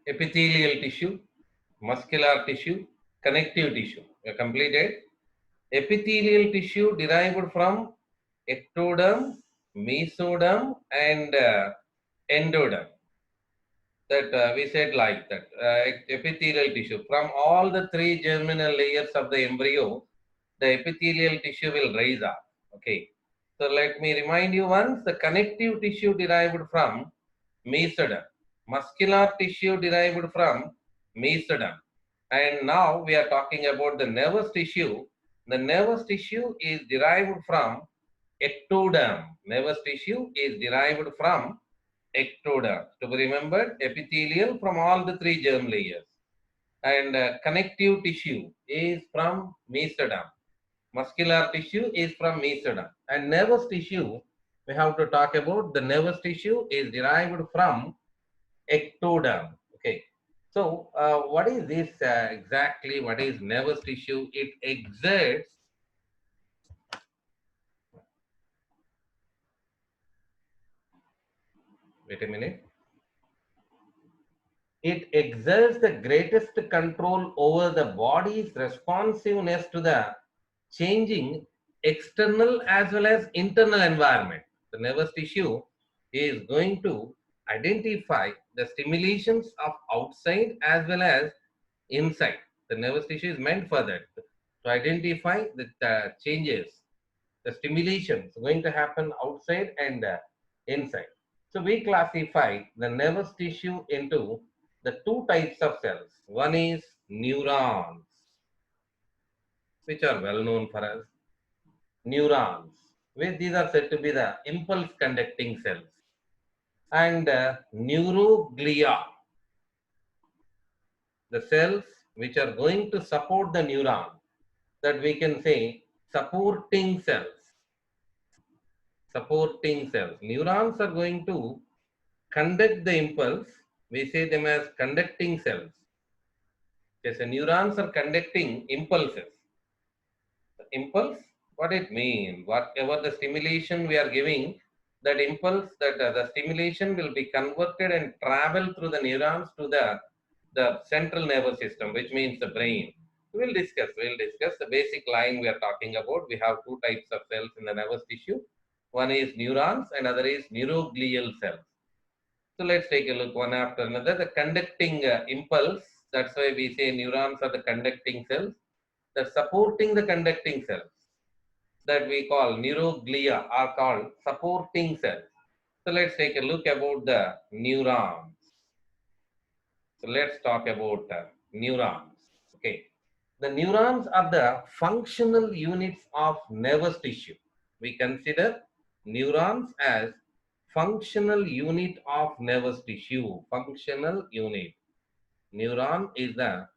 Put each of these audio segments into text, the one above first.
epithelial tissue, muscular tissue, connective tissue. We have completed. Epithelial tissue derived from ectoderm, mesoderm, and endoderm. That we said like that. Epithelial tissue. From all the three germinal layers of the embryo, the epithelial tissue will rise up. Okay. So let me remind you once, the connective tissue derived from mesoderm, muscular tissue derived from mesoderm, and now we are talking about the nervous tissue. The nervous tissue is derived from ectoderm. Nervous tissue is derived from ectoderm. To be remembered, epithelial from all the three germ layers, and connective tissue is from mesoderm. Muscular tissue is from mesoderm, and nervous tissue, we have to talk about the nervous tissue is derived from ectoderm. Okay. So, what is this exactly? What is nervous tissue? It exerts wait a minute. It exerts the greatest control over the body's responsiveness to the changing external as well as internal environment. The nervous tissue is going to identify the stimulations of outside as well as inside. The nervous tissue is meant for that, to identify the changes, the stimulations going to happen outside and inside. So we classify the nervous tissue into the two types of cells. One is neurons, which are well known for us. Neurons, which these are said to be the impulse conducting cells, and neuroglia, the cells which are going to support the neuron, that we can say supporting cells. Supporting cells. Neurons are going to conduct the impulse. We say them as conducting cells. Yes, neurons are conducting impulses. Impulse, what it means, whatever the stimulation we are giving, that impulse, that the stimulation will be converted and travel through the neurons to the central nervous system, which means the brain. We'll discuss the basic line we are talking about. We have two types of cells in the nervous tissue. One is neurons and other is neuroglial cells. So let's take a look one after another. The conducting impulse, that's why we say neurons are the conducting cells. The supporting the conducting cells, that we call neuroglia, are called supporting cells. So let's take a look about the neurons. So let's talk about neurons. Okay. The neurons are the functional units of nervous tissue. We consider neurons as functional unit of nervous tissue. Functional unit. Neuron is the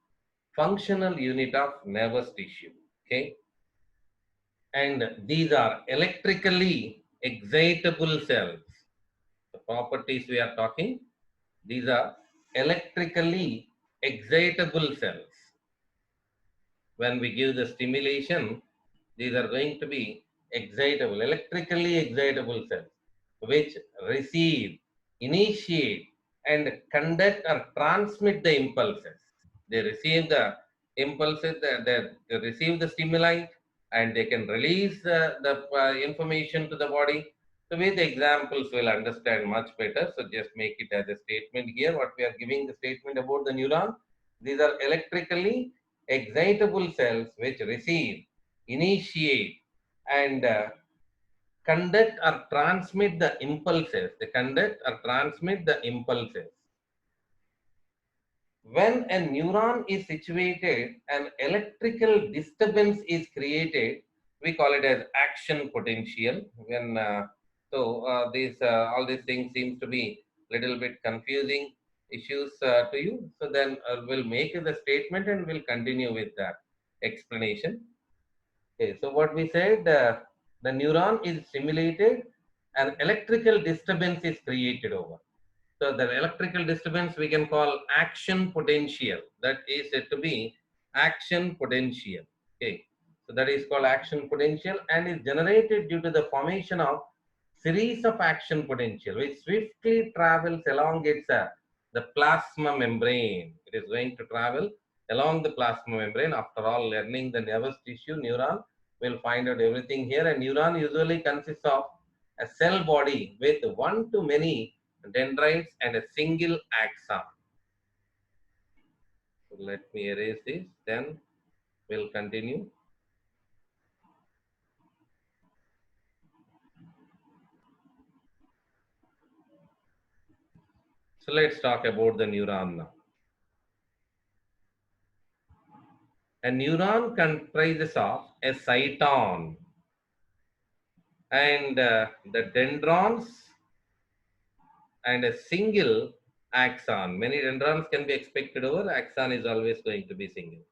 functional unit of nervous tissue. Okay. And these are electrically excitable cells. The properties we are talking, these are electrically excitable cells. When we give the stimulation, these are going to be excitable, electrically excitable cells, which receive, initiate, and conduct or transmit the impulses. They receive the impulses, they receive the stimuli, and they can release the information to the body. So with examples, we'll understand much better. So just make it as a statement here. What we are giving the statement about the neuron. These are electrically excitable cells which receive, initiate, and conduct or transmit the impulses. They conduct or transmit the impulses. When a neuron is situated, an electrical disturbance is created. We call it as action potential. When these all these things seems to be little bit confusing issues to you. So then we'll make the statement and we'll continue with that explanation. Okay, so what we said, the neuron is stimulated, an electrical disturbance is created over. So the electrical disturbance we can call action potential. That is said to be action potential. Okay, so that is called action potential and is generated due to the formation of series of action potential which swiftly travels along its the plasma membrane. It is going to travel along the plasma membrane. After all, learning the nervous tissue, neuron, we'll find out everything here. And neuron usually consists of a cell body with one to many dendrites and a single axon. So let me erase this, then we'll continue. So let's talk about the neuron now. A neuron comprises of a cyton and the dendrons and a single axon. Many dendrons can be expected over, axon is always going to be single.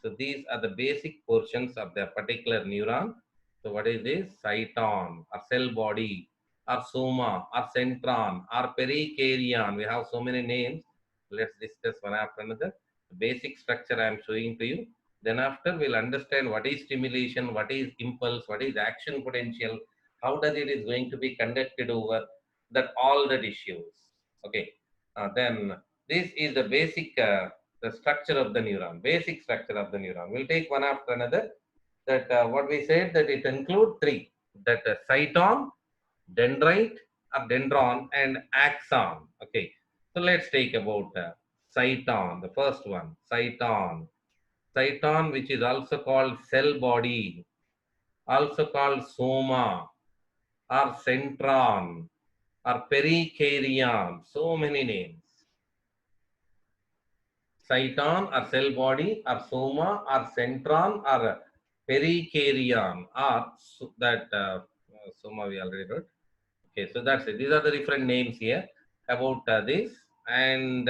So these are the basic portions of the particular neuron. So what is this? Cyton or cell body or soma or centron or perikaryon. We have so many names. Let's discuss one after another. The basic structure I am showing to you. Then after we'll understand what is stimulation, what is impulse, what is action potential, how does it is going to be conducted over that all the tissues. Okay. Then this is the basic the structure of the neuron, basic structure of the neuron. We'll take one after another. That what we said that it includes three. That cyton, dendrite or dendron, and axon. Okay. So let's take about cyton. The first one, cyton. Cyton, which is also called cell body, also called soma or centron or perikaryon. So many names. Cyton or cell body or soma or centron or perikaryon or that soma we already wrote. Okay, so that's it. These are the different names here about this, and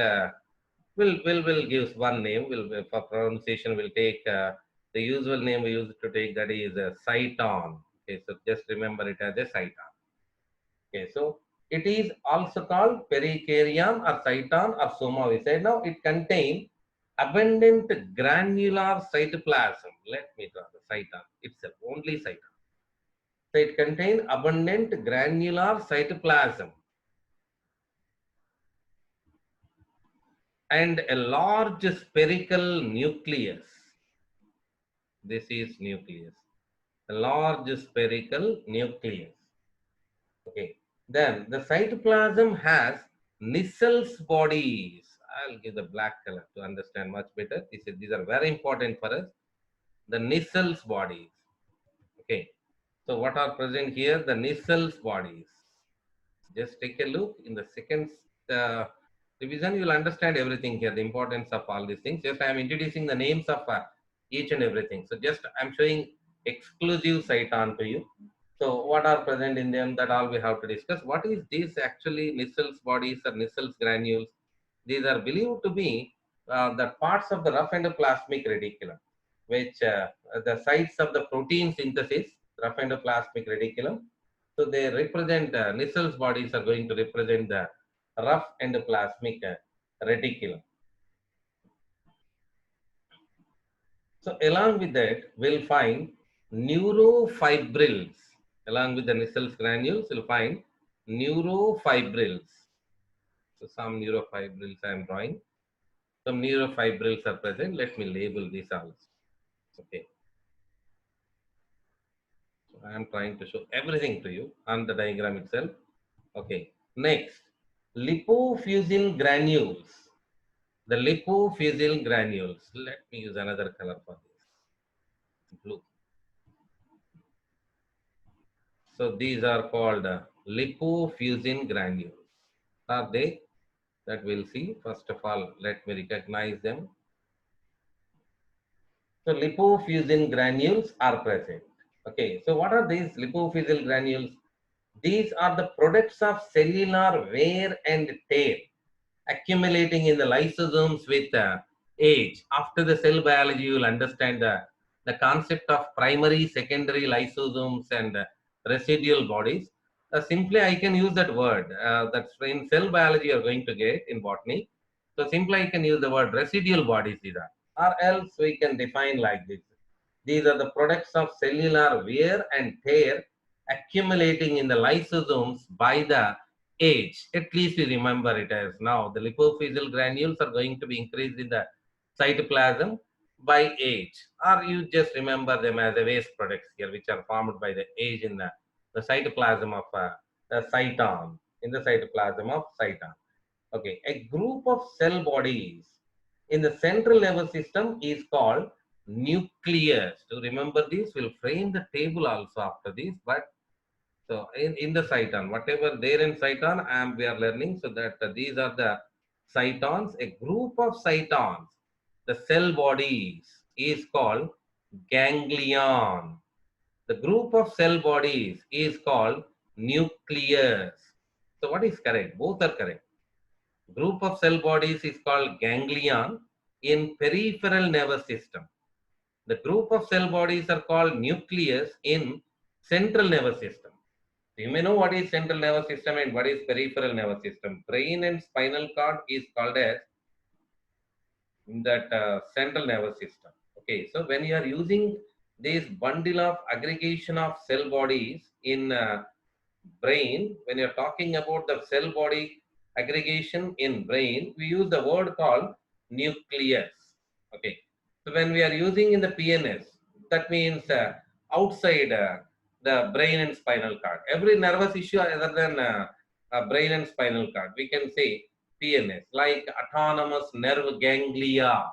we'll give one name. We'll for pronunciation we'll take the usual name we used to take, that is cyton. Okay, so just remember it as a cyton. Okay, so it is also called perikaryon or cyton or soma. We said now it contains abundant granular cytoplasm. Let me draw the cyton itself, only cyton. So it contains abundant granular cytoplasm and a large spherical nucleus. This is nucleus, a large spherical nucleus. Okay. Then the cytoplasm has Nissel's bodies. I'll give the black color to understand much better. These are very important for us. The Nissel's bodies. Okay. So what are present here? The Nissel's bodies. Just take a look in the second revision. You will understand everything here, the importance of all these things. Just I am introducing the names of each and everything. So just I'm showing exclusive cyton to you. So what are present in them, that all we have to discuss. What is this actually Nissel's bodies or Nissel's granules? These are believed to be the parts of the rough endoplasmic reticulum, which the sites of the protein synthesis, rough endoplasmic reticulum. So they represent, Nissel's bodies are going to represent the rough endoplasmic reticulum. So along with that, we'll find neurofibrils. Along with the Nissel's granules, you'll find neurofibrils. So some neurofibrils I am drawing. Some neurofibrils are present. Let me label these also. Okay. So I am trying to show everything to you on the diagram itself. Okay. Next, lipofuscin granules. The lipofuscin granules. Let me use another color for this. Blue. So these are called lipofuscin granules. Are they? That we'll see. First of all, let me recognize them. So lipofuscin granules are present. Okay, so what are these lipofuscin granules? These are the products of cellular wear and tear accumulating in the lysosomes with age. After the cell biology, you will understand the concept of primary, secondary lysosomes and residual bodies. Simply, I can use that word. That's in cell biology you are going to get in botany. So simply, I can use the word residual bodies. These are, or else we can define like this. These are the products of cellular wear and tear accumulating in the lysosomes by the age. At least you remember it as now. The lipophysial granules are going to be increased in the cytoplasm by age, or you just remember them as the waste products here, which are formed by the age in the cytoplasm of the cyton, in the cytoplasm of cyton. Okay, a group of cell bodies in the central nervous system is called nucleus. To remember this, we'll frame the table also after this, but so in the cyton, whatever there in cyton, we are learning so that these are the cytons, a group of cytons, the cell bodies is called ganglion. The group of cell bodies is called nucleus. So what is correct? Both are correct. Group of cell bodies is called ganglion in peripheral nervous system. The group of cell bodies are called nucleus in central nervous system. You may know what is central nervous system and what is peripheral nervous system. Brain and spinal cord is called as that central nervous system. Okay, so when you are using this bundle of aggregation of cell bodies in brain, when you are talking about the cell body aggregation in brain, we use the word called nucleus. Okay, so when we are using in the PNS, that means outside the brain and spinal cord. Every nervous issue other than brain and spinal cord, we can say PNS, like autonomous nerve ganglia.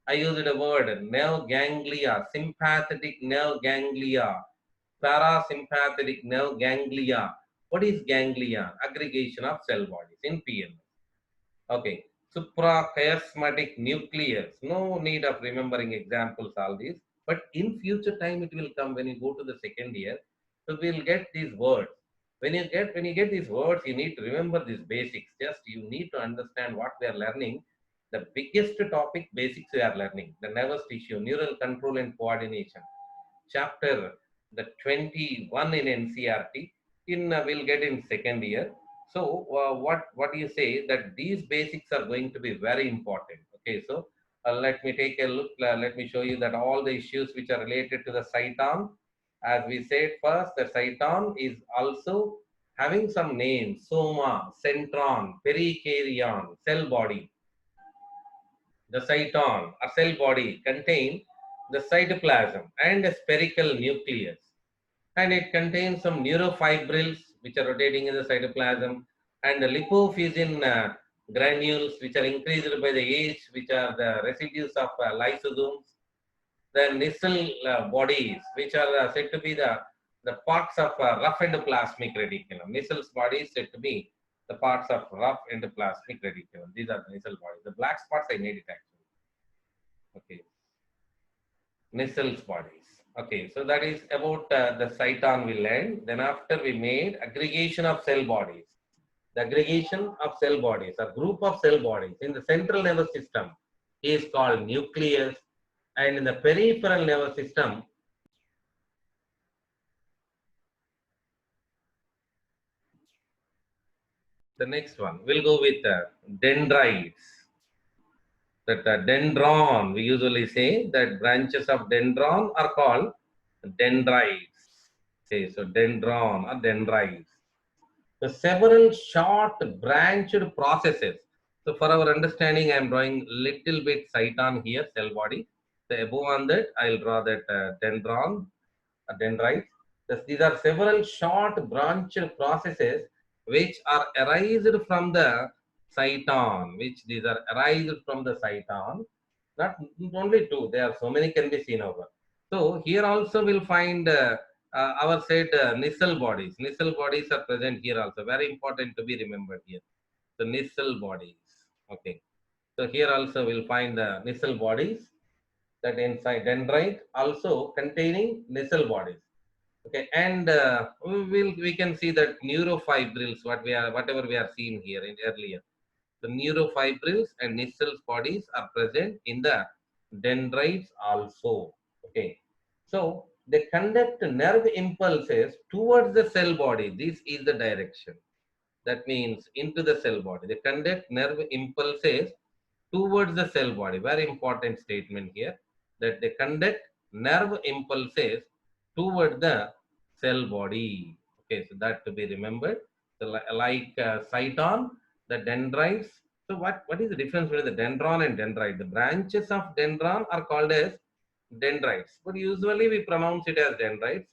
I used a word, nerve ganglia, sympathetic nerve ganglia, parasympathetic nerve ganglia. What is ganglia? Aggregation of cell bodies in PNS. Okay, suprachiasmatic nucleus. No need of remembering examples, all these. But in future time, it will come when you go to the second year. So we'll get these words. When you get these words, you need to remember these basics. Just you need to understand what we are learning. The biggest topic basics we are learning. The nervous tissue, neural control and coordination. Chapter the 21 in NCRT. We'll get in second year. So what do you say that these basics are going to be very important? Okay, so let me take a look. Let me show you that all the issues which are related to the cyton. As we said first, the cyton is also having some names: soma, centron, perikaryon, cell body. The cyton, a cell body, contain the cytoplasm and a spherical nucleus, and it contains some neurofibrils which are rotating in the cytoplasm, and the lipofuscin granules which are increased by the age, which are the residues of lysosomes. The Nissl bodies, which are said to be the parts of rough endoplasmic reticulum. Nissl's body is said to be the parts of rough endoplasmic reticulum. These are the Nissl bodies. The black spots I made it actually. Okay, Nissls bodies. Okay, so that is about the cyton we learned. Then after we made aggregation of cell bodies. The aggregation of cell bodies, a group of cell bodies in the central nervous system is called nucleus, and in the peripheral nervous system, the next one, we'll go with dendrites. That dendron, we usually say that branches of dendron are called dendrites. Okay, so dendron or dendrites. The several short branched processes. So for our understanding, I am drawing little bit cyton here, cell body. So above on that, I'll draw that dendron, dendrites. These are several short branched processes which are arised from the cyton, which these are arised from the cyton. Not only two, there are so many can be seen over. So here also we'll find our said Nissl bodies. Nissl bodies are present here also. Very important to be remembered here. The Nissl bodies. Okay. So here also we'll find the Nissl bodies, that inside dendrite also containing Nissl bodies. Okay, and we can see that neurofibrils, whatever we are seeing here in earlier. The neurofibrils and Nissls bodies are present in the dendrites also. Okay, so they conduct nerve impulses towards the cell body. This is the direction. That means into the cell body. They conduct nerve impulses towards the cell body. Very important statement here, that they conduct nerve impulses toward the cell body. Okay, so that to be remembered. So like cyton, the dendrites. So what is the difference between the dendron and dendrite? The branches of dendron are called as dendrites, but usually we pronounce it as dendrites.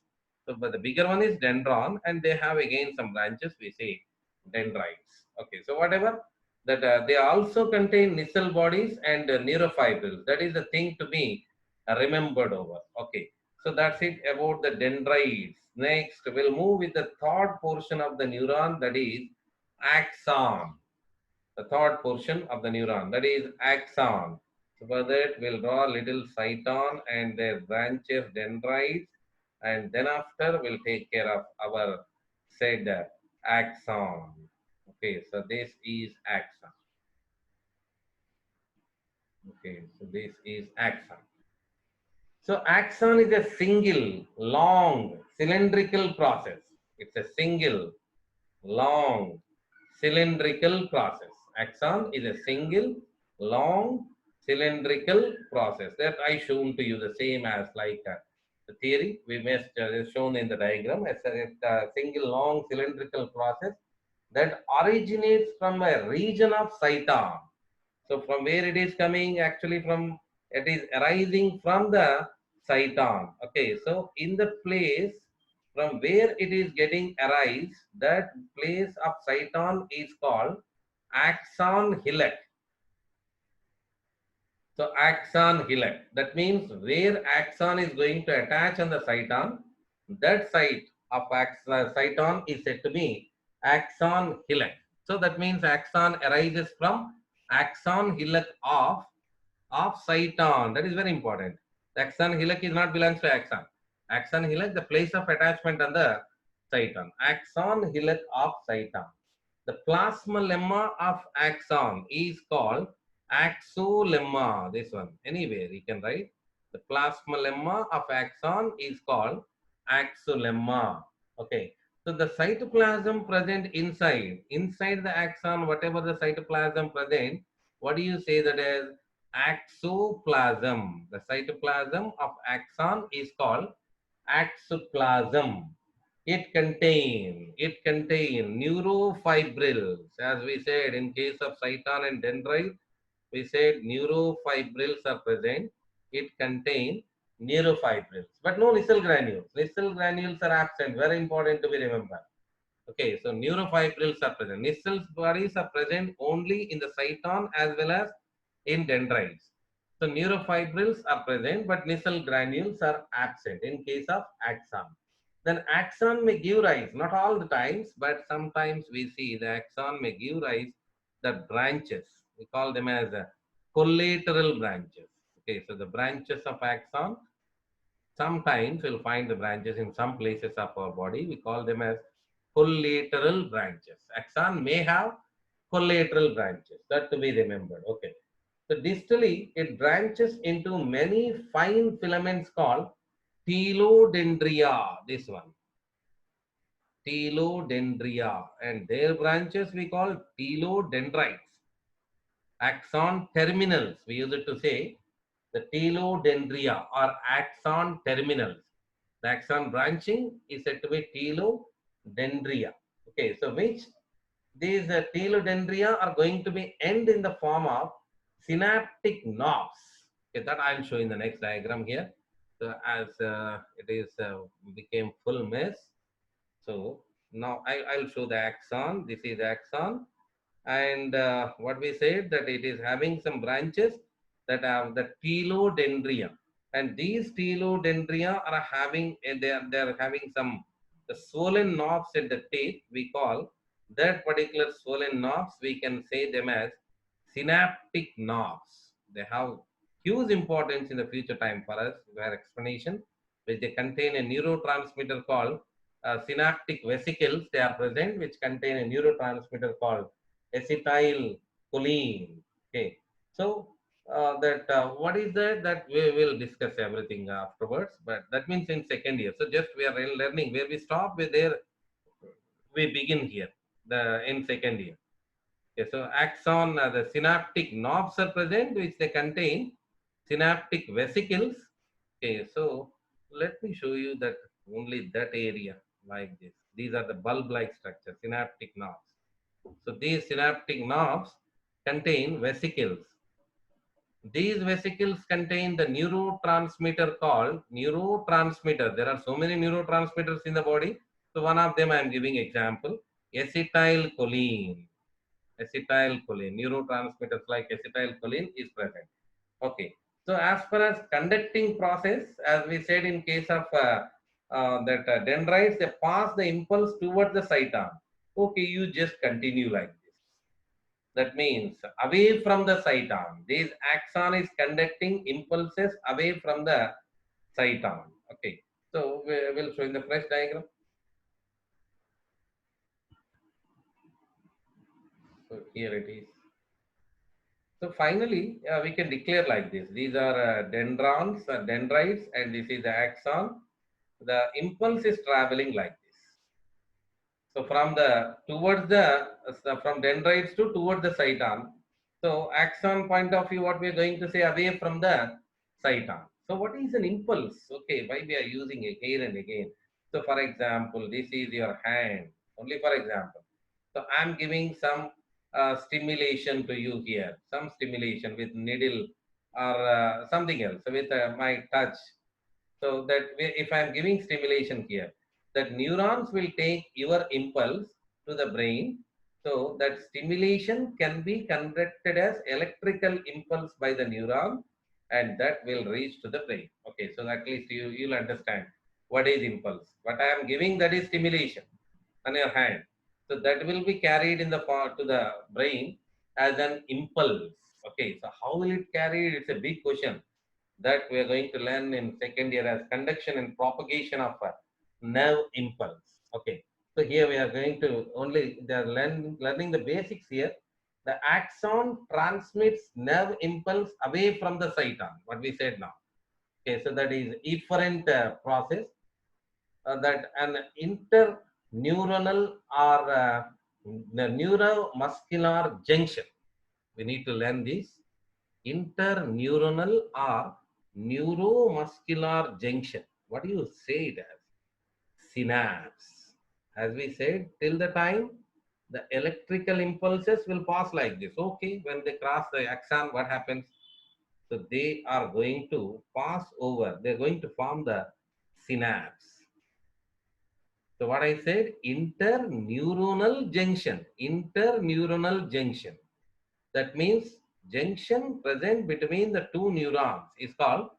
So, but the bigger one is dendron, and they have again some branches. We say dendrites. Okay, so whatever that they also contain nissel bodies and neurofibrils. That is the thing to be remembered over. Okay, so that's it about the dendrites. Next, we'll move with the third portion of the neuron, that is axon. The third portion of the neuron, that is axon. So for that, we'll draw a little cyton and their branches, dendrites, and then after we'll take care of our said axon. Okay, so this is axon. Okay, so this is axon. So axon is a single, long, cylindrical process. It's a single, long, cylindrical process. Axon is a single, long, cylindrical process that I shown to you the same as like the theory we must shown in the diagram as a single, long, cylindrical process that originates from a region of cyton. So from where it is coming, actually from it is arising from the cyton. Okay, so in the place from where it is getting arise, that place of cyton is called axon hillock. So axon hillock. That means where axon is going to attach on the cyton, that site of cyton is said to be axon hillock. So that means axon arises from axon hillock of cyton. That is very important. The axon hillock is not belongs to axon. Axon hillock, the place of attachment on the cyton. Axon hillock of cyton. The plasmalemma of axon is called axolemma. This one. Anywhere you can write. The plasmalemma of axon is called axolemma. Okay. So the cytoplasm present inside the axon, whatever the cytoplasm present, what do you say that is? Axoplasm. The cytoplasm of axon is called axoplasm. It contain neurofibrils. As we said, in case of cyton and dendrite, we said neurofibrils are present. It contains neurofibrils, but no nissel granules. Nissel granules are absent. Very important to be remembered. Okay, so neurofibrils are present. Nissel bodies are present only in the cyton as well as in dendrites. So neurofibrils are present, but nissel granules are absent in case of axon. Then axon may give rise, not all the times, but sometimes we see the axon may give rise the branches. We call them as collateral branches. Okay, so the branches of axon, sometimes we'll find the branches in some places of our body. We call them as collateral branches. Axon may have collateral branches. That to be remembered. Okay. So distally, it branches into many fine filaments called telodendria. This one. Telodendria. And their branches we call telodendrites. Axon terminals. We use it to say the telodendria or axon terminals. The axon branching is said to be telodendria. Okay, so which these telodendria are going to be end in the form of synaptic knobs. Okay, that I'll show in the next diagram here. So as it is became full mess. So now I'll show the axon. This is axon, and what we said that it is having some branches that have the telodendria, and these telodendria are having they are having some the swollen knobs at the tip. We call that particular swollen knobs, we can say them as synaptic knobs. They have huge importance in the future time for us, their explanation, which they contain a neurotransmitter called synaptic vesicles. They are present, which contain a neurotransmitter called acetylcholine. Okay, so that what is that we will discuss everything afterwards, but that means in second year. So just we are learning where we stop, with there we begin here the in second year. Okay, so axon, the synaptic knobs are present, which they contain synaptic vesicles. Okay, so let me show you that only that area like this. These are the bulb-like structures, synaptic knobs. So these synaptic knobs contain vesicles. These vesicles contain the neurotransmitter called neurotransmitter. There are so many neurotransmitters in the body. So one of them I am giving example, acetylcholine. Acetylcholine, neurotransmitters like acetylcholine is present. Okay. So as far as conducting process, as we said in case of dendrites, they pass the impulse towards the cyton. Okay, you just continue like this. That means away from the cyton. This axon is conducting impulses away from the cyton. Okay. So we will show in the fresh diagram. So here it is. So finally, we can declare like this. These are dendrons, dendrites, and this is the axon. The impulse is traveling like this. So from the towards the from dendrites to towards the cyton. So axon point of view, what we are going to say away from the cyton. So what is an impulse? Okay, why we are using it again and again. So for example, this is your hand. Only for example. So I'm giving some stimulation to you here. Some stimulation with needle or something else with my touch. So that if I'm giving stimulation here, that neurons will take your impulse to the brain. So that stimulation can be converted as electrical impulse by the neuron, and that will reach to the brain. Okay, so at least you'll understand what is impulse. What I am giving, that is stimulation on your hand. So that will be carried in the to the brain as an impulse. Okay, so how will it carry? It's a big question that we are going to learn in second year as conduction and propagation of a nerve impulse. Okay, so here we are going to only they are learning the basics here. The axon transmits nerve impulse away from the cyton. What we said now. Okay, so that is efferent process. That an interneuronal or the neuromuscular junction. We need to learn this interneuronal or neuromuscular junction. What do you say it as? Synapse. As we said, till the time the electrical impulses will pass like this. Okay, when they cross the axon, what happens? So they are going to pass over, they're going to form the synapse. So what I said, interneuronal junction. Interneuronal junction. That means junction present between the two neurons is called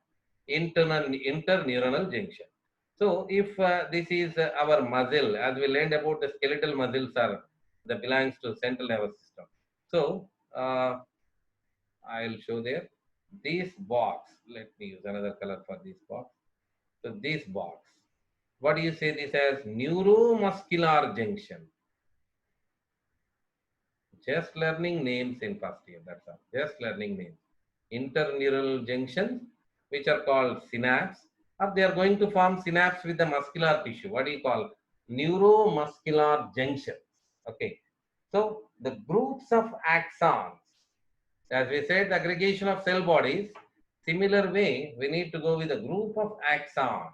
interneuronal junction. So if this is our muscle, as we learned about the skeletal muscles are that belongs to central nervous system. So I'll show there. This box, let me use another color for this box. So this box, what do you say this as? Neuromuscular junction. Just learning names in first year, that's all. Just learning names. Interneural junctions, which are called synapse, or they are going to form synapse with the muscular tissue. What do you call? Neuromuscular junctions. Okay. So the groups of axons, as we said, the aggregation of cell bodies, similar way, we need to go with a group of axons.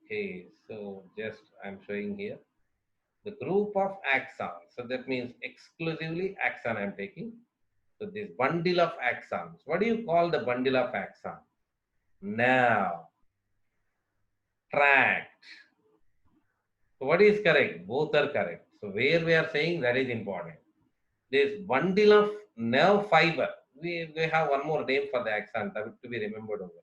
Okay, so just I'm showing here the group of axons. So that means exclusively axon I'm taking. So this bundle of axons. What do you call the bundle of axons? Nerve, tract. So what is correct? Both are correct. So where we are saying that is important. This bundle of nerve fiber. We have one more name for the axon to be remembered over.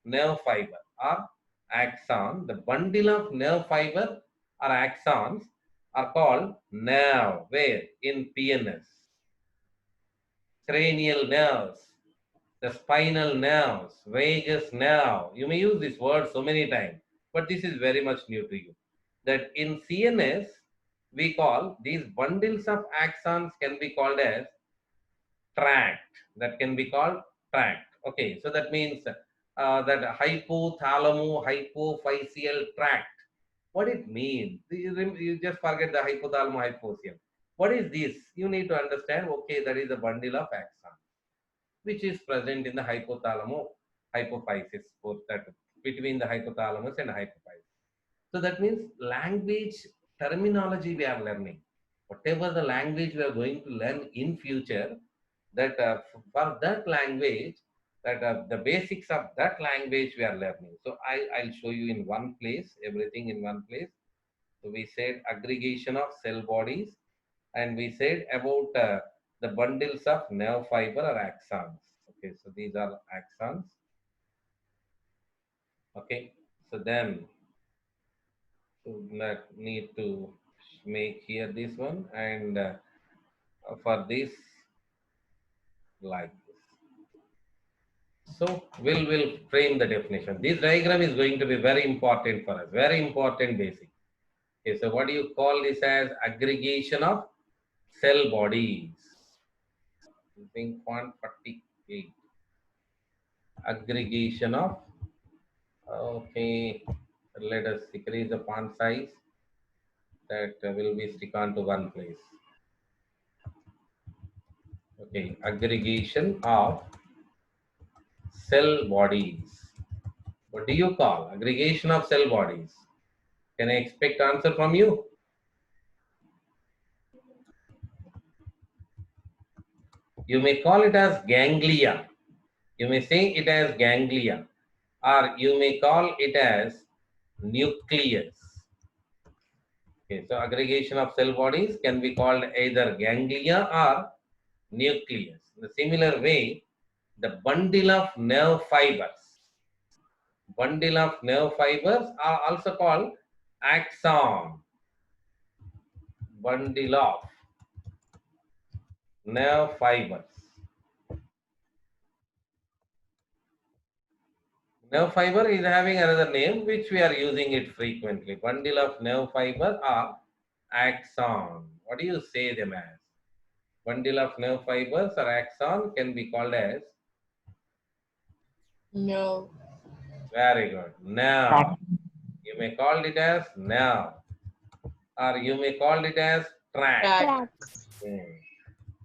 Nerve fiber or axon. The bundle of nerve fiber or axons are called nerve. Where? In PNS. Cranial nerves, the spinal nerves, vagus nerve. You may use this word so many times, but this is very much new to you. That in CNS, we call these bundles of axons can be called as tract. That can be called tract. Okay, so that means that hypothalamo-hypophyseal tract. What it means? You just forget the hypothalamo-hypophyseal. What is this? You need to understand. Okay, that is a bundle of axons which is present in the hypothalamo hypophysis. That between the hypothalamus and hypophysis. So that means language terminology we are learning. Whatever the language we are going to learn in future, that for that language, that the basics of that language we are learning. So I'll show you in one place, everything in one place. So we said aggregation of cell bodies, and we said about the bundles of nerve fiber or axons. Okay, so these are axons. Okay, so then so need to make here this one, and for this like this. So we'll frame the definition. This diagram is going to be very important for us, very important basic. Okay, so what do you call this as? Aggregation of cell bodies. Using font 48. Aggregation of, okay, let us decrease the font size, that will be stick on to one place. Okay, aggregation of cell bodies. What do you call aggregation of cell bodies? Can I expect answer from you? You may call it as ganglia. You may say it as ganglia, or you may call it as nucleus. Okay, so aggregation of cell bodies can be called either ganglia or nucleus. In a similar way, the bundle of nerve fibers are also called axon. Bundle of nerve fibers. Nerve fiber is having another name which we are using it frequently. Bundle of nerve fiber or axon. What do you say them as? Bundle of nerve fibers or axon can be called as? No. Very good. Nerve. You may call it as nerve, or you may call it as tract. Track.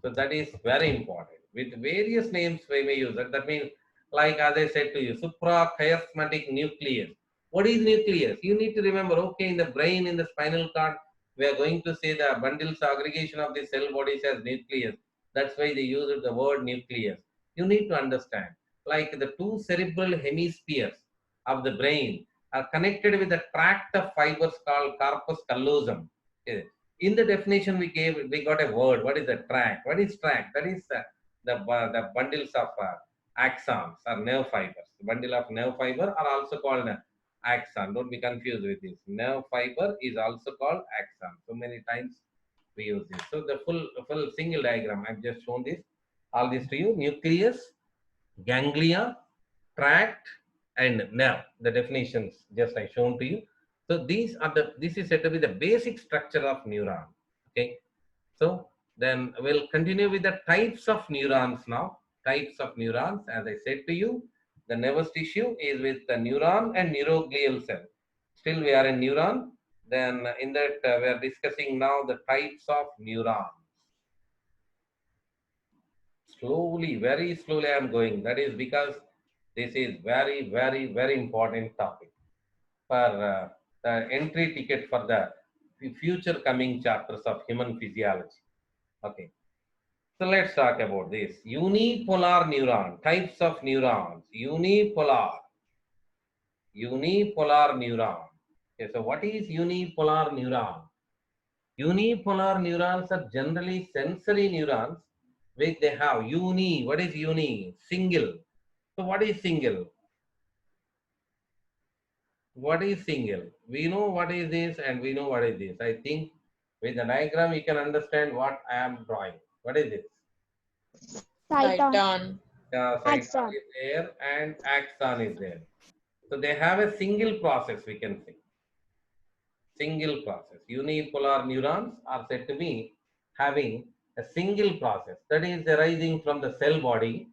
So that is very important. With various names we may use it. That means, like as I said to you, suprachiasmatic nucleus. What is nucleus? You need to remember, okay, in the brain, in the spinal cord, we are going to say the bundles aggregation of the cell bodies as nucleus. That's why they use the word nucleus. You need to understand, like the two cerebral hemispheres of the brain are connected with a tract of fibers called corpus callosum. Okay. In the definition we gave, we got a word. What is the tract? What is tract? That is the bundles of axons or nerve fibers. The bundle of nerve fiber are also called axon. Don't be confused with this. Nerve fiber is also called axon. So many times we use this. So the full single diagram, I've just shown this, all this to you. Nucleus, ganglia, tract, and nerve. The definitions just I shown to you. So this is said to be the basic structure of neuron. Okay. So then we'll continue with the types of neurons now. Types of neurons, as I said to you, the nervous tissue is with the neuron and neuroglial cell. Still we are in neuron. Then in that we are discussing now the types of neurons. Slowly, very slowly I am going. That is because this is very important topic for the entry ticket for the future coming chapters of human physiology. Okay. So let's talk about this. Unipolar neuron, types of neurons. Unipolar neuron. Okay, so what is unipolar neuron? Unipolar neurons are generally sensory neurons which they have uni. What is uni? Single. So what is single? What is single? We know what is this and we know what is this. I think with the diagram you can understand what I am drawing. What is this? Cyton. Cyton is there and axon is there. So they have a single process, we can say. Single process. Unipolar neurons are said to be having a single process that is arising from the cell body.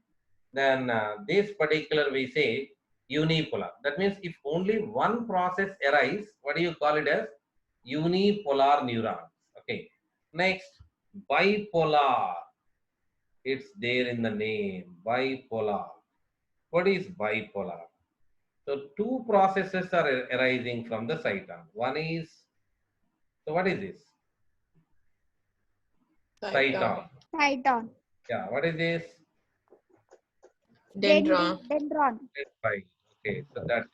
Then this particular we say unipolar. That means if only one process arises, what do you call it as? Unipolar neurons. Okay. Next, bipolar. It's there in the name, bipolar. What is bipolar? So two processes are arising from the cyton. One is, so what is this? Cyton. Cyton. Yeah, what is this? Dendron. Dendron. Right. Okay, so that's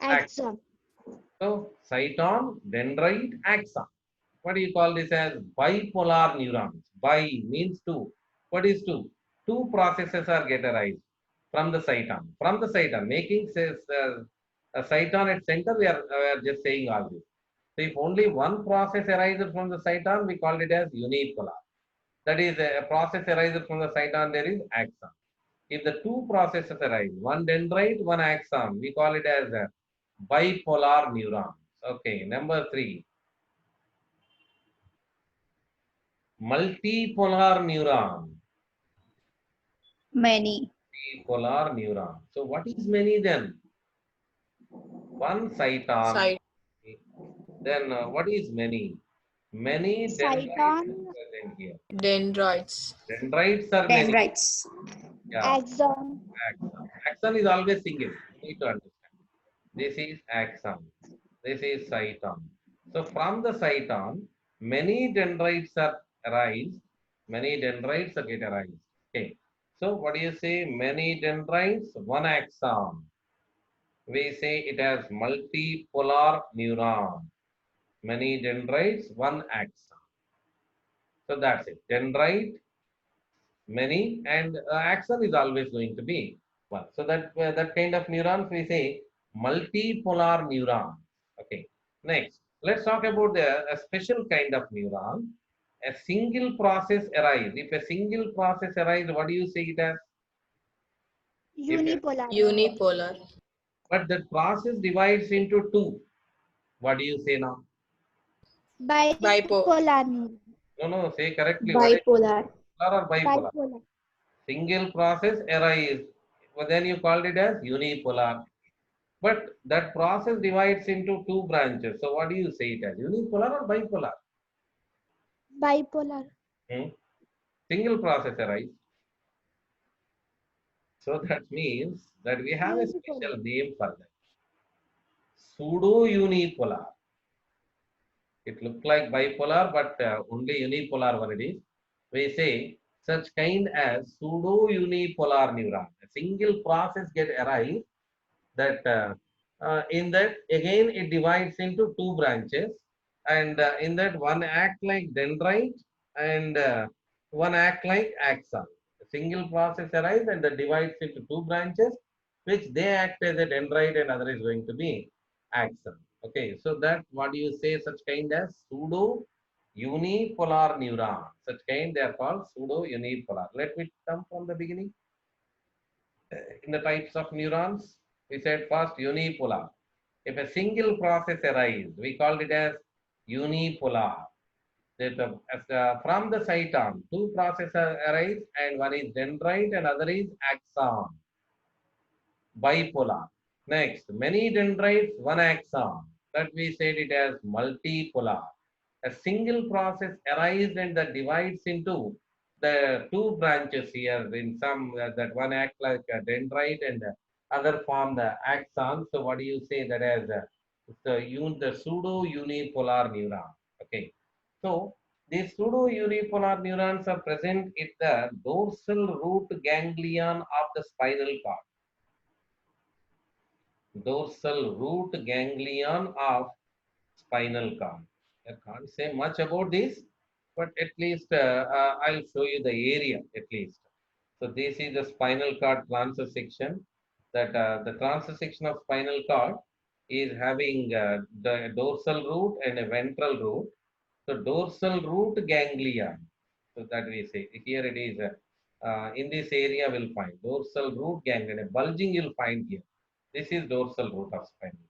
axon. Axon. So cyton, dendrite, axon. What do you call this as? Bipolar neurons. Bi means two. What is two? Two processes are get arise from the cyton. From the cyton, making says a cyton at center. We are just saying all this. So if only one process arises from the cyton, we call it as unipolar. That is a process arises from the cyton. There is axon. If the two processes arise, one dendrite, one axon, we call it as a bipolar neuron. Okay, number 3. Multipolar neuron. Many. Multipolar neuron. So what is many then? One cyton. Side. Then what is many? Many dendrites are Cyton. present here. Dendrites. Dendrites are many. Dendrites. Yeah. Axon. Axon. Axon is always single. You need to understand. This is axon. This is cyton. So from the cyton, many dendrites are arise. Many dendrites are get arise. Okay. So what do you say? Many dendrites, one axon. We say it has multipolar neuron. Many dendrites, one axon. So that's it. Dendrite, many, and axon is always going to be one. So that kind of neurons we say multipolar neuron. Okay. Next, let's talk about a special kind of neuron. A single process arise. If a single process arise, what do you say it as? Unipolar. Unipolar. But that process divides into two. What do you say now? Bipolar. No, say correctly. What is Bipolar. polar or bipolar? Bipolar. Single process arise. Well, then you called it as unipolar. But that process divides into two branches. So what do you say it as? Unipolar or bipolar? Bipolar. Single process arise. So that means that we have a special name for that. Pseudo-unipolar. It looks like bipolar, but only unipolar one it is. We say such kind as pseudo-unipolar neuron. A single process get arise that in that again it divides into two branches, and in that one act like dendrite and one act like axon. A single process arise and that divides into two branches, which they act as a dendrite and other is going to be axon. Okay, so that what do you say such kind as pseudo unipolar neuron. Such kind they are called pseudo unipolar. Let me come from the beginning. In the types of neurons, we said first unipolar. If a single process arises, we called it as unipolar. From the cyton, two processes arise and one is dendrite and other is axon. Bipolar. Next, many dendrites, one axon. That we said it as multipolar. A single process arises and that divides into the two branches here. In some that one act like a dendrite and other form the axon. So what do you say that as the pseudo unipolar neuron? Okay. So these pseudo unipolar neurons are present in the dorsal root ganglion of the spinal cord. Dorsal root ganglion of spinal cord. I can't say much about this, but at least I'll show you the area at least. So this is the spinal cord transverse section. That the transverse section of spinal cord is having the dorsal root and a ventral root. So dorsal root ganglion. So that we say here it is. In this area we'll find dorsal root ganglion. A bulging you'll find here. This is dorsal root of spinal.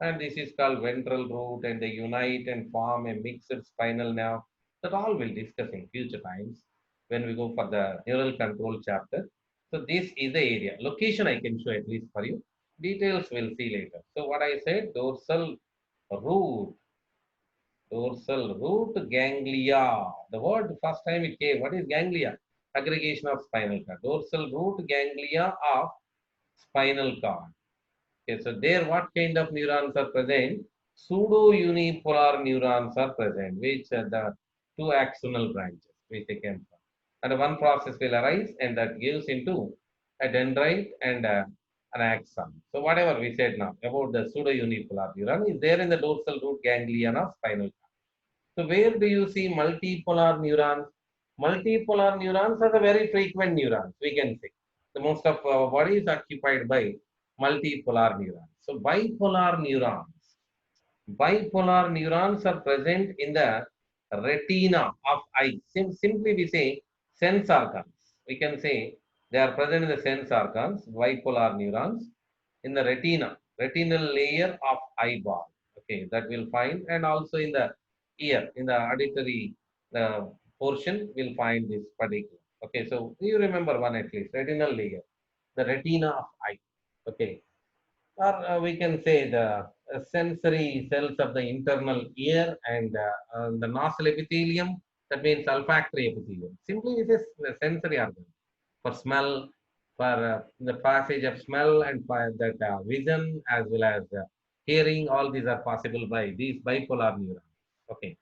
And this is called ventral root, and they unite and form a mixed spinal nerve. That all we'll discuss in future times when we go for the neural control chapter. So this is the area. Location I can show at least for you. Details we'll see later. So what I said, dorsal root ganglia. The word first time it came. What is ganglia? Aggregation of spinal cord. Dorsal root ganglia of spinal cord. Okay, so there what kind of neurons are present? Pseudo-unipolar neurons are present, which are the two axonal branches, which they can form. And one process will arise and that gives into a dendrite and an axon. So whatever we said now about the pseudo-unipolar neuron is there in the dorsal root ganglion of spinal cord. So where do you see multipolar neurons? Multipolar neurons are the very frequent neurons, we can say. The most of our body is occupied by multipolar neurons. So bipolar neurons are present in the retina of eye. Simply we say sense organs. We can say they are present in the sense organs, bipolar neurons, in the retinal layer of eyeball. Okay, that we'll find, and also in the ear, in the auditory uh, portion, we'll find this particular. Okay, so you remember one at least, retinal layer, the retina of eye. Okay, or we can say the sensory cells of the internal ear and the nasal epithelium, that means olfactory epithelium. Simply it is the sensory organ for smell, for the passage of smell and for that vision as well as hearing. All these are possible by these bipolar neurons. Okay,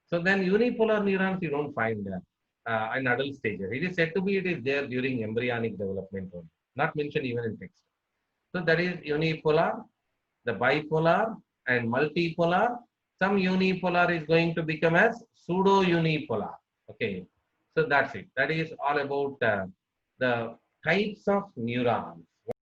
so then unipolar neurons you don't find in adult stages. It is said to be it is there during embryonic development only, not mentioned even in text. So that is unipolar, the bipolar and multipolar. Some unipolar is going to become as pseudo-unipolar. Okay, so that's it. That is all about the types of neurons.